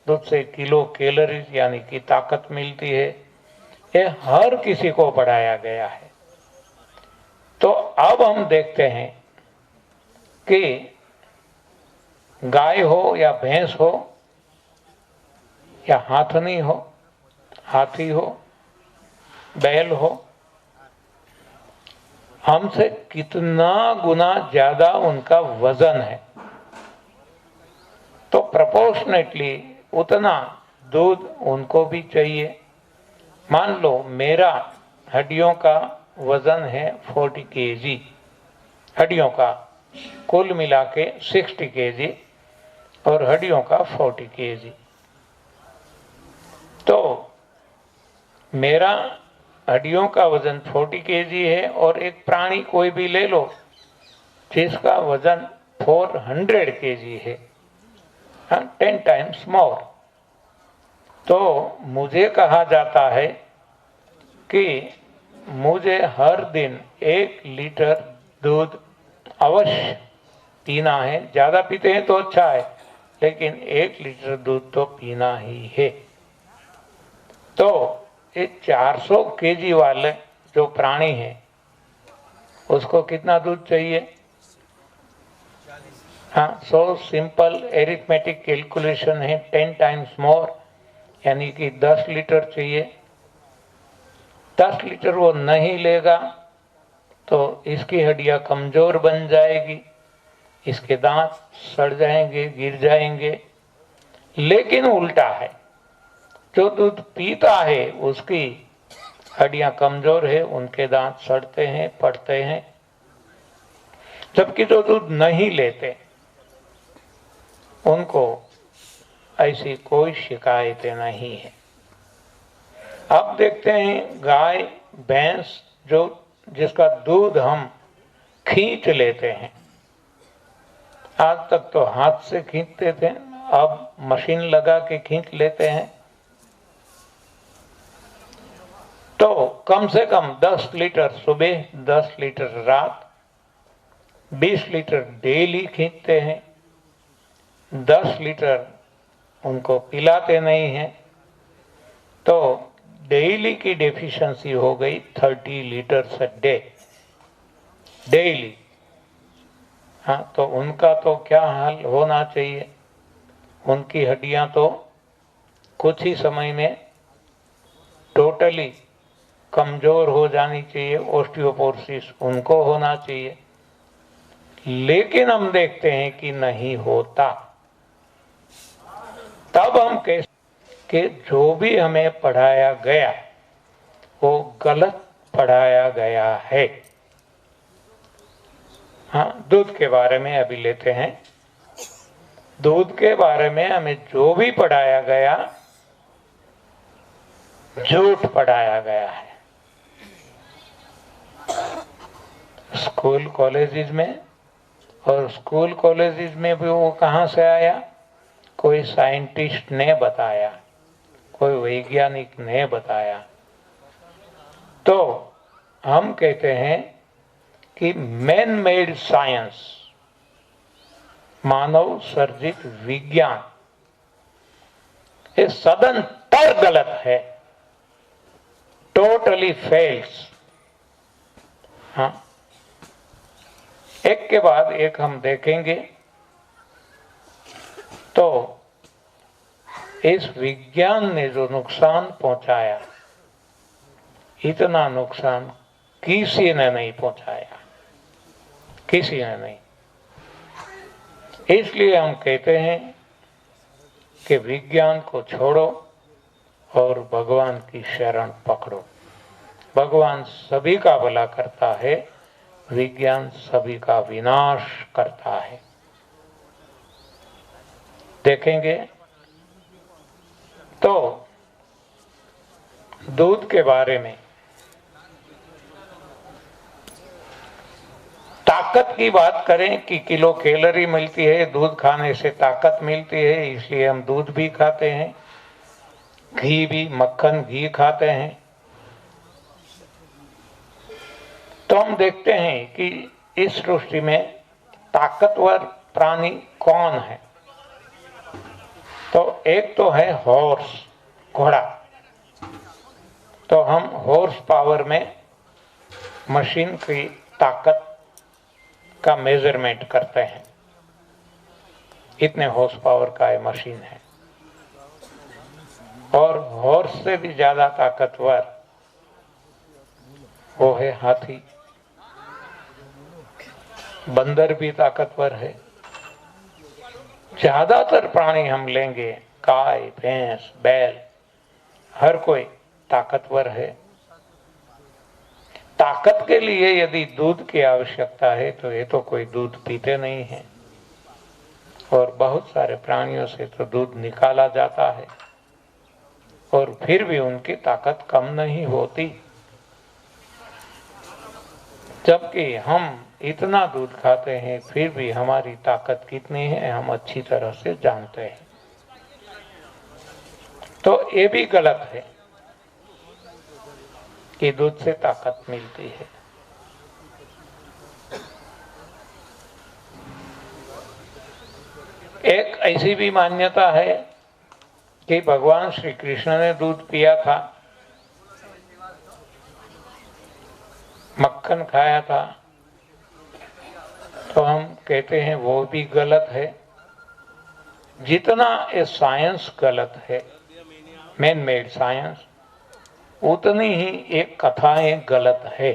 दूध से किलो कैलोरीज यानी कि ताकत मिलती है, ये हर किसी को पढ़ाया गया है। तो अब हम देखते हैं कि गाय हो या भैंस हो या हाथनी हो, हाथी हो, बैल हो, हमसे कितना गुना ज्यादा उनका वजन है, तो प्रोपोर्शनेटली उतना दूध उनको भी चाहिए। मान लो मेरा हड्डियों का वजन है 40 kg, हड्डियों का कुल मिला के 60 kg, और हड्डियों का 40 kg। तो मेरा हड्डियों का वजन 40 kg है और एक प्राणी कोई भी ले लो जिसका वजन 400 kg है, 10 times more। तो मुझे कहा जाता है कि मुझे हर दिन 1 लीटर दूध अवश्य पीना है। ज़्यादा पीते हैं तो अच्छा है, लेकिन 1 लीटर दूध तो पीना ही है। तो ये 400 kg वाले जो प्राणी है उसको कितना दूध चाहिए? हाँ, सो सिंपल एरिथमेटिक कैलकुलेशन है, 10 times मोर, यानी कि 10 लीटर चाहिए। 10 लीटर वो नहीं लेगा तो इसकी हड्डियां कमजोर बन जाएगी, इसके दांत सड़ जाएंगे, गिर जाएंगे। लेकिन उल्टा है, जो दूध पीता है उसकी हड्डियां कमजोर है, उनके दांत सड़ते हैं, पड़ते हैं। जबकि जो दूध नहीं लेते उनको ऐसी कोई शिकायतें नहीं है। अब देखते हैं गाय भैंस जो जिसका दूध हम खींच लेते हैं। आज तक तो हाथ से खींचते थे, अब मशीन लगा के खींच लेते हैं। तो कम से कम 10 लीटर सुबह, 10 लीटर रात, 20 लीटर डेली खींचते हैं। 10 लीटर उनको पिलाते नहीं हैं, तो डेली की डेफिशिएंसी हो गई 30 लीटर्स अ डे, डेली। हाँ, तो उनका तो क्या हाल होना चाहिए? उनकी हड्डियां तो कुछ ही समय में टोटली कमजोर हो जानी चाहिए, ऑस्टियोपोरोसिस उनको होना चाहिए। लेकिन हम देखते हैं कि नहीं होता। तब हम कहते कि जो भी हमें पढ़ाया गया वो गलत पढ़ाया गया है। हाँ, दूध के बारे में अभी लेते हैं। दूध के बारे में हमें जो भी पढ़ाया गया झूठ पढ़ाया गया है। स्कूल कॉलेजेस में, और स्कूल कॉलेजेस में भी वो कहाँ से आया? कोई साइंटिस्ट ने बताया, कोई वैज्ञानिक ने बताया। तो हम कहते हैं कि मैन मेड साइंस, मानव सर्जित विज्ञान, ये सदंतर गलत है, टोटली फेल्स। हाँ, एक के बाद एक हम देखेंगे। तो इस विज्ञान ने जो नुकसान पहुंचाया, इतना नुकसान किसी ने नहीं पहुंचाया, किसी ने नहीं। इसलिए हम कहते हैं कि विज्ञान को छोड़ो और भगवान की शरण पकड़ो। भगवान सभी का भला करता है, विज्ञान सभी का विनाश करता है। देखेंगे तो दूध के बारे में, ताकत की बात करें कि किलो कैलोरी मिलती है, दूध खाने से ताकत मिलती है, इसलिए हम दूध भी खाते हैं, घी भी, मक्खन घी खाते हैं। तो हम देखते हैं कि इस सृष्टि में ताकतवर प्राणी कौन है? तो एक तो है हॉर्स, घोड़ा। तो हम हॉर्स पावर में मशीन की ताकत का मेजरमेंट करते हैं, इतने हॉर्स पावर का ये मशीन है। और हॉर्स से भी ज्यादा ताकतवर वो है हाथी। बंदर भी ताकतवर है। ज्यादातर प्राणी हम लेंगे, गाय, भैंस, बैल, हर कोई ताकतवर है। ताकत के लिए यदि दूध की आवश्यकता है तो ये तो कोई दूध पीते नहीं है। और बहुत सारे प्राणियों से तो दूध निकाला जाता है और फिर भी उनकी ताकत कम नहीं होती, जबकि हम इतना दूध खाते हैं फिर भी हमारी ताकत कितनी है हम अच्छी तरह से जानते हैं। तो ये भी गलत है कि दूध से ताकत मिलती है। एक ऐसी भी मान्यता है कि भगवान श्री कृष्ण ने दूध पिया था, मक्खन खाया था, तो हम कहते हैं वो भी गलत है। जितना ये साइंस गलत है, मैन मेड साइंस, उतनी ही एक कथाएं गलत है।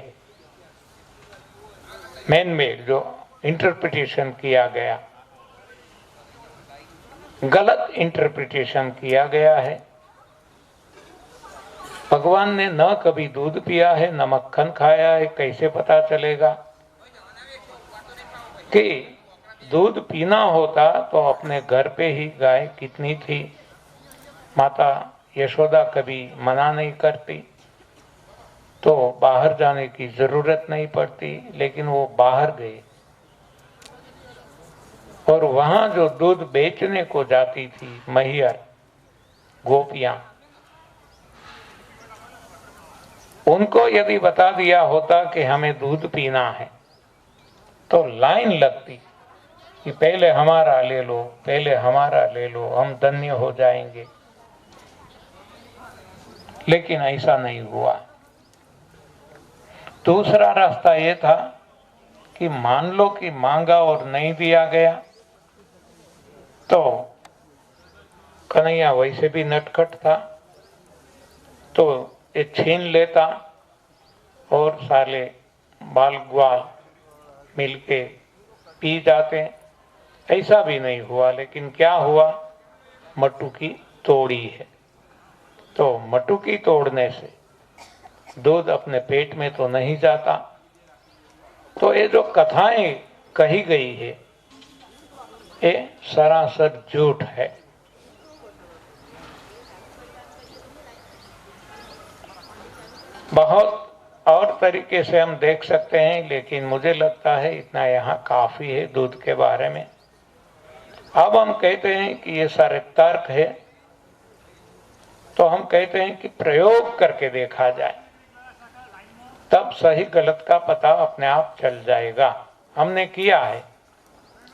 मैन मेड जो इंटरप्रिटेशन किया गया, गलत इंटरप्रिटेशन किया गया है। भगवान ने न कभी दूध पिया है न मक्खन खाया है, कैसे पता चलेगा? कि दूध पीना होता तो अपने घर पे ही गाय कितनी थी, माता यशोदा कभी मना नहीं करती, तो बाहर जाने की जरूरत नहीं पड़ती। लेकिन वो बाहर गए और वहां जो दूध बेचने को जाती थी महियर गोपियां, उनको यदि बता दिया होता कि हमें दूध पीना है तो लाइन लगती कि पहले हमारा ले लो, पहले हमारा ले लो, हम धन्य हो जाएंगे। लेकिन ऐसा नहीं हुआ। दूसरा रास्ता ये था कि मान लो कि मांगा और नहीं दिया गया तो कन्हैया वैसे भी नटखट था, तो ये छीन लेता और साले बाल ग्वाल मिलके पी जाते। ऐसा भी नहीं हुआ। लेकिन क्या हुआ? मटुकी तोड़ी है, तो मटुकी तोड़ने से दूध अपने पेट में तो नहीं जाता। तो ये जो कथाएं कही गई है ये सरासर झूठ है। बहुत और तरीके से हम देख सकते हैं, लेकिन मुझे लगता है इतना यहाँ काफी है दूध के बारे में। अब हम कहते हैं कि ये सारे तर्क है, तो हम कहते हैं कि प्रयोग करके देखा जाए, तब सही गलत का पता अपने आप चल जाएगा। हमने किया है,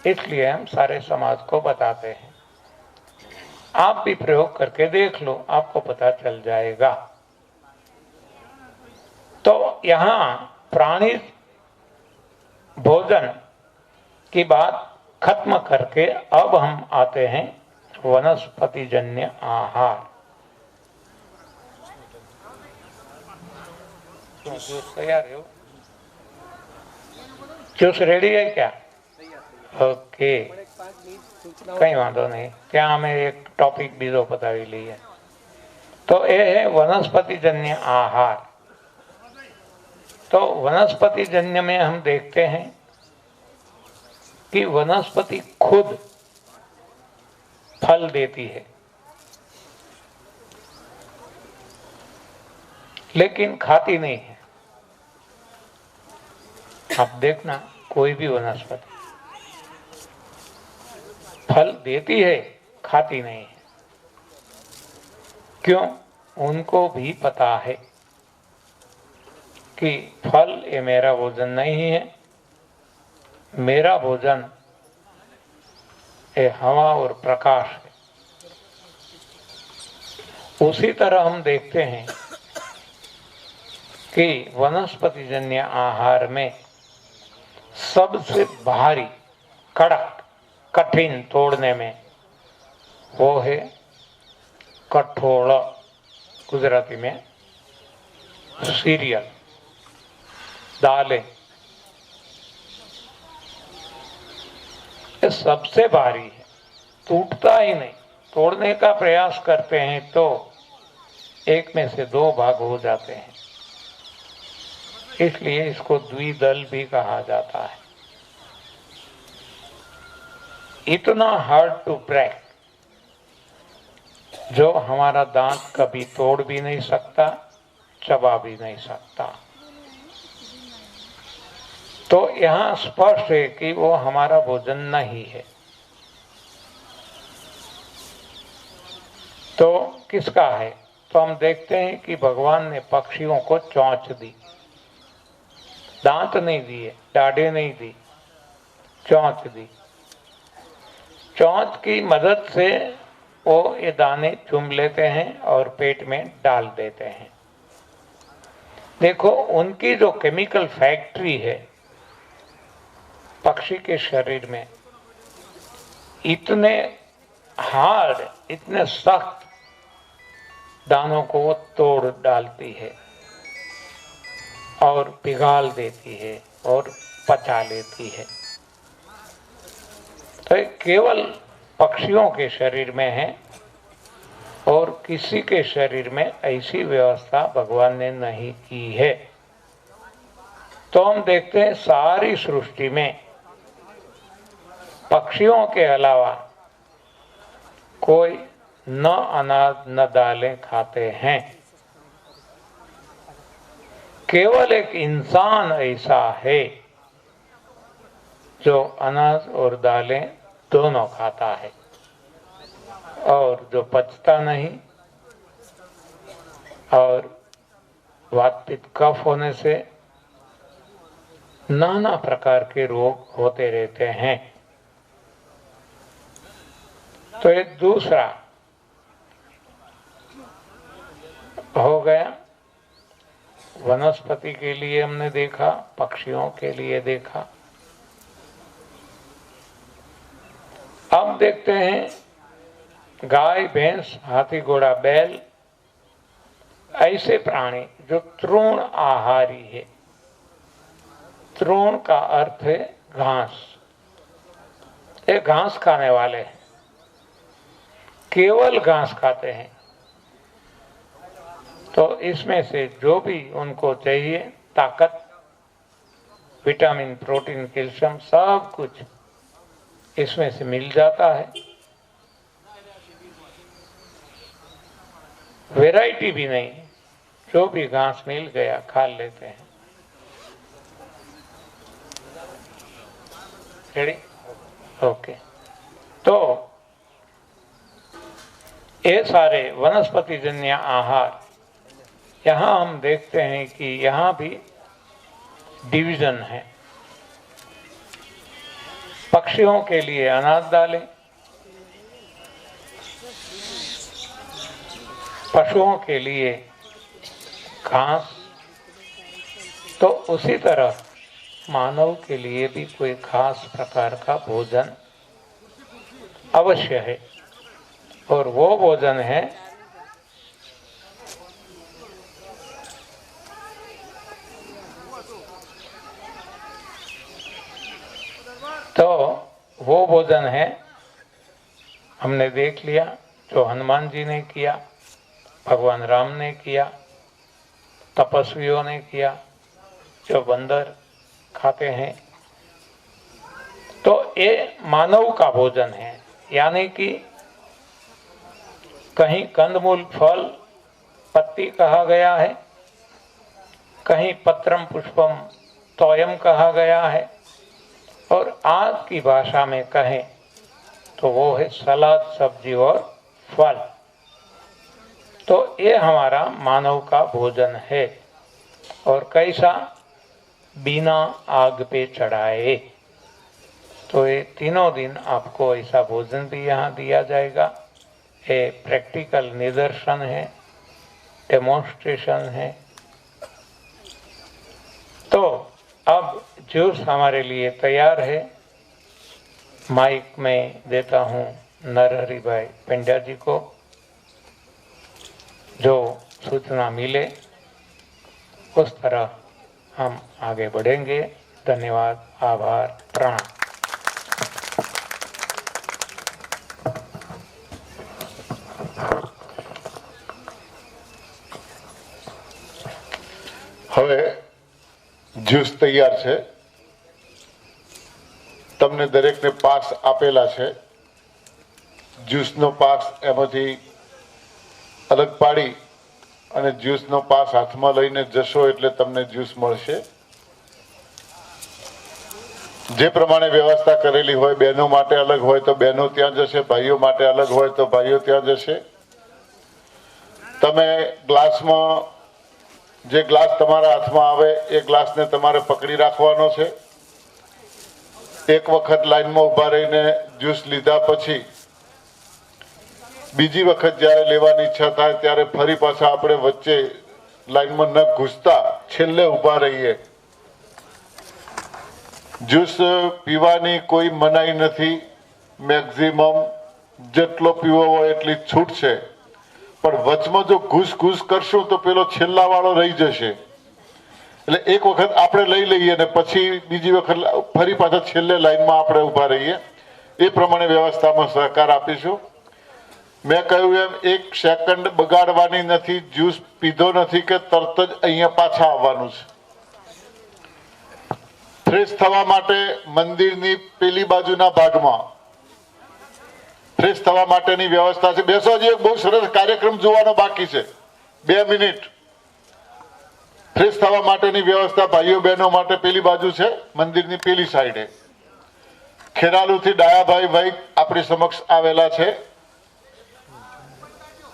इसलिए हम सारे समाज को बताते हैं। आप भी प्रयोग करके देख लो, आपको पता चल जाएगा। तो यहाँ प्राणी भोजन की बात खत्म करके अब हम आते हैं वनस्पति जन्य आहार। जूस तैयार है? जूस रेडी है क्या? ओके, कहीं वांधो नहीं। क्या हमें एक टॉपिक बीजो बतावी लीए। तो ये है वनस्पति जन्य आहार। तो वनस्पति जन्य में हम देखते हैं कि वनस्पति खुद फल देती है, लेकिन खाती नहीं है। आप देखना, कोई भी वनस्पति फल देती है, खाती नहीं है। क्यों? उनको भी पता है कि फल ये मेरा भोजन नहीं है, मेरा भोजन ये हवा और प्रकाश है। उसी तरह हम देखते हैं कि वनस्पति जन्य आहार में सबसे भारी, कड़क, कठिन तोड़ने में वो है कठोल, गुजराती में सीरियल, दालें। ये सबसे भारी है, टूटता ही नहीं। तोड़ने का प्रयास करते हैं तो एक में से दो भाग हो जाते हैं, इसलिए इसको द्विदल भी कहा जाता है। इतना हार्ड टू ब्रेक, जो हमारा दांत कभी तोड़ भी नहीं सकता, चबा भी नहीं सकता। तो यहां स्पष्ट है कि वो हमारा भोजन नहीं है। तो किसका है? तो हम देखते हैं कि भगवान ने पक्षियों को चोंच दी, दांत नहीं दिए, डाढ़े नहीं दी, चोंच दी। चोंच की मदद से वो ये दाने चुम लेते हैं और पेट में डाल देते हैं। देखो, उनकी जो केमिकल फैक्ट्री है पक्षी के शरीर में, इतने हार्ड, इतने सख्त दानों को वो तोड़ डालती है और पिघाल देती है और पचा लेती है। तो ये केवल पक्षियों के शरीर में है और किसी के शरीर में ऐसी व्यवस्था भगवान ने नहीं की है। तो हम देखते हैं सारी सृष्टि में पक्षियों के अलावा कोई न अनाज न दालें खाते हैं। केवल एक इंसान ऐसा है जो अनाज और दालें दोनों खाता है और जो पचता नहीं, और वातपित्त कफ होने से नाना प्रकार के रोग होते रहते हैं। तो ये दूसरा हो गया। वनस्पति के लिए हमने देखा, पक्षियों के लिए देखा। अब देखते हैं गाय, भैंस, हाथी, घोड़ा, बैल, ऐसे प्राणी जो तृण आहारी है। तृण का अर्थ है घास। ये घास खाने वाले हैं, केवल घास खाते हैं। तो इसमें से जो भी उनको चाहिए, ताकत, विटामिन, प्रोटीन, कैल्शियम, सब कुछ इसमें से मिल जाता है। वैरायटी भी नहीं, जो भी घास मिल गया खा लेते हैं। रेडी? ओके। तो ये सारे वनस्पति जन्य आहार, यहाँ हम देखते हैं कि यहाँ भी डिवीजन है। पक्षियों के लिए अनाज दालें, पशुओं के लिए घास। तो उसी तरह मानव के लिए भी कोई खास प्रकार का भोजन अवश्य है, और वो भोजन है तो वो भोजन है, हमने देख लिया, जो हनुमान जी ने किया, भगवान राम ने किया, तपस्वियों ने किया, जो बंदर खाते हैं। तो ये मानव का भोजन है, यानी कि कहीं कंदमूल, फल, पत्ती कहा गया है, कहीं पत्रम पुष्पम तोयम कहा गया है, और आज की भाषा में कहें तो वो है सलाद, सब्जी और फल। तो ये हमारा मानव का भोजन है। और कैसा? बिना आग पे चढ़ाए। तो ये तीनों दिन आपको ऐसा भोजन भी यहाँ दिया जाएगा। ये प्रैक्टिकल निदर्शन है, डेमोन्स्ट्रेशन है। तो अब जूस हमारे लिए तैयार है। माइक में देता हूँ नरहरि भाई पेंड्या जी को, जो सूचना मिले उस तरह हम आगे बढ़ेंगे। धन्यवाद, आभार, प्रणाम। હવે જ્યુસ તૈયાર છે। તમને દરેકને પાસ આપેલા છે. જ્યુસનો પાસ એમાંથી અલગ પાડી અને જ્યુસનો પાસ હાથમાં લઈને જશો એટલે તમને જ્યુસ મળશે. જે પ્રમાણે વ્યવસ્થા કરેલી હોય, બહેનો માટે અલગ હોય તો બહેનો ત્યાં જશે, ભાઈઓ માટે અલગ હોય તો ભાઈઓ ત્યાં જશે. તમે ગ્લાસમાં જે ગ્લાસ તમારા હાથમાં આવે એ ગ્લાસને તમારે પકડી રાખવાનો છે. એક વખત લાઈનમાં ઊભા રહીને જ્યુસ લીધા પછી બીજી વખત જ્યારે લેવાની ઈચ્છા થાય ત્યારે ફરી પાછા આપણે વચ્ચે લાઈનમાં ન ઘૂસતા છેલ્લે ઊભા રહીએ. જ્યુસ પીવાની કોઈ મનાઈ નથી. મેક્સિમમ જેટલો પીવો હોય એટલી છૂટ છે. પણ વચમાં જો ઘૂસ કરશું તો પેલો છેલ્લા વાળો રહી જશે. એટલે એક વખત આપણે લઈ લઈએ ને પછી બીજી વખત ફરી પાછા છેલ્લે લાઈનમાં આપણે ઊભા રહીએ. એ પ્રમાણે વ્યવસ્થામાં સહકાર આપીશું. મેં કહ્યું એમ 1 સેકન્ડ બગાડવાની નથી. જ્યુસ પીધો નથી કે તરત જ અહીંયા પાછા આવવાનું છે. ફ્રેશ થવા માટે મંદિરની પેલી બાજુના ભાગમાં ફ્રેશ થવા માટેની વ્યવસ્થા છે. બેસો, જે બહુ સરસ કાર્યક્રમ જોવાનો બાકી છે. 2 મિનિટ. ફ્રેશ થવા માટેની વ્યવસ્થા ભાઈઓ બહેનો માટે પેલી બાજુ છે, મંદિરની પેલી સાઈડે. ખેરાલુથી ડાયાભાઈ આપણી સમક્ષ આવેલા છે.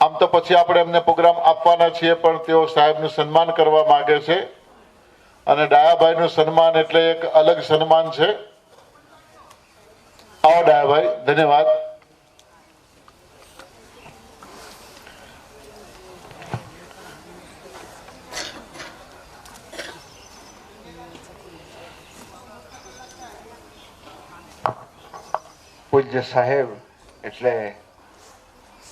આમ તો પછી આપણે એમને પ્રોગ્રામ આપવાના છીએ, પણ તેઓ સાહેબનું સન્માન કરવા માંગે છે. અને ડાયાભાઈનું સન્માન એટલે એક અલગ સન્માન છે. આવો ડાયાભાઈ. ધન્યવાદ. પૂજ્ય સાહેબ એટલે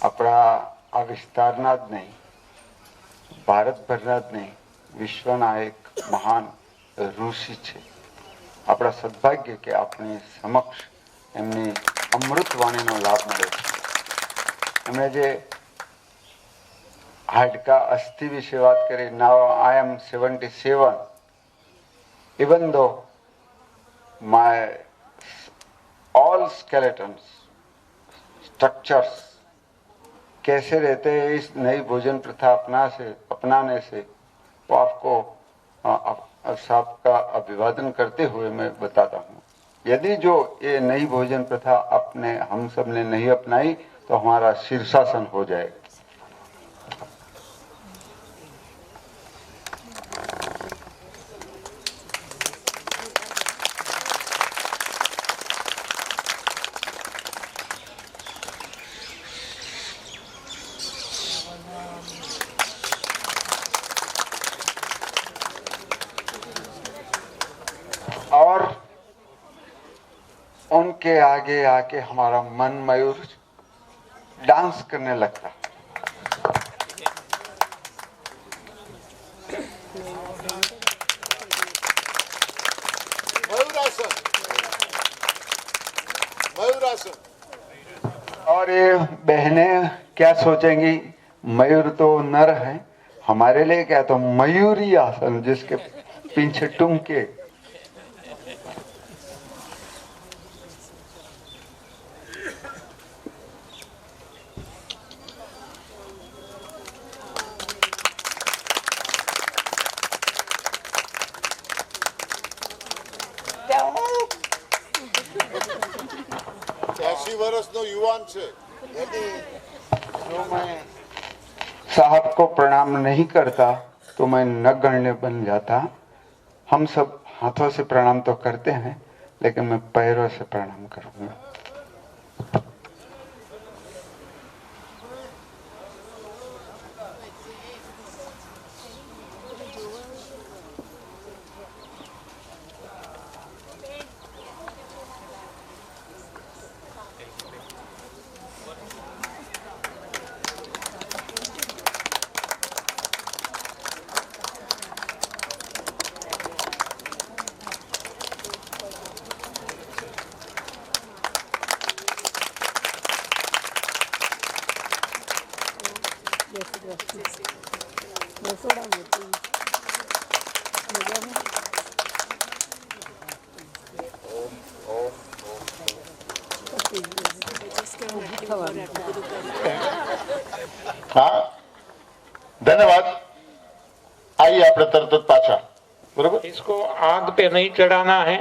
આપણા આ વિસ્તારના જ નહીં, ભારતભરના જ નહીં, વિશ્વના એક મહાન ઋષિ છે. આપણા સદભાગ્ય કે આપણી સમક્ષ એમની અમૃતવાણીનો લાભ મળે છે. એમણે જે હાડકા અસ્થિ વિશે વાત કરી, નાવ આઈ એમ 77, even though my all skeletons structures कैसे रहते हैं इस नई भोजन प्रथा अपनाने से वो आपको सबका अभिवादन करते हुए मैं बताता हूँ. यदि जो ये नई भोजन प्रथा हम सब ने नहीं अपनाई तो हमारा शीर्षासन हो जाएगा. और उनके आगे आके हमारा मन मयूर डांस करने लगता. और ये बहनें क्या सोचेंगी, मयूर तो नर है, हमारे लिए क्या तो मयूरी आसन जिसके पीछे टुमके. जो मैं साहब को प्रणाम नहीं करता तो मैं नगण्य बन जाता. हम सब हाथों से प्रणाम तो करते हैं, लेकिन मैं पैरों से प्रणाम करूंगा. हाँ धन्यवाद आइए આપણે તરત જ પાછા બરોબર इसको आग पे नहीं चढ़ाना है,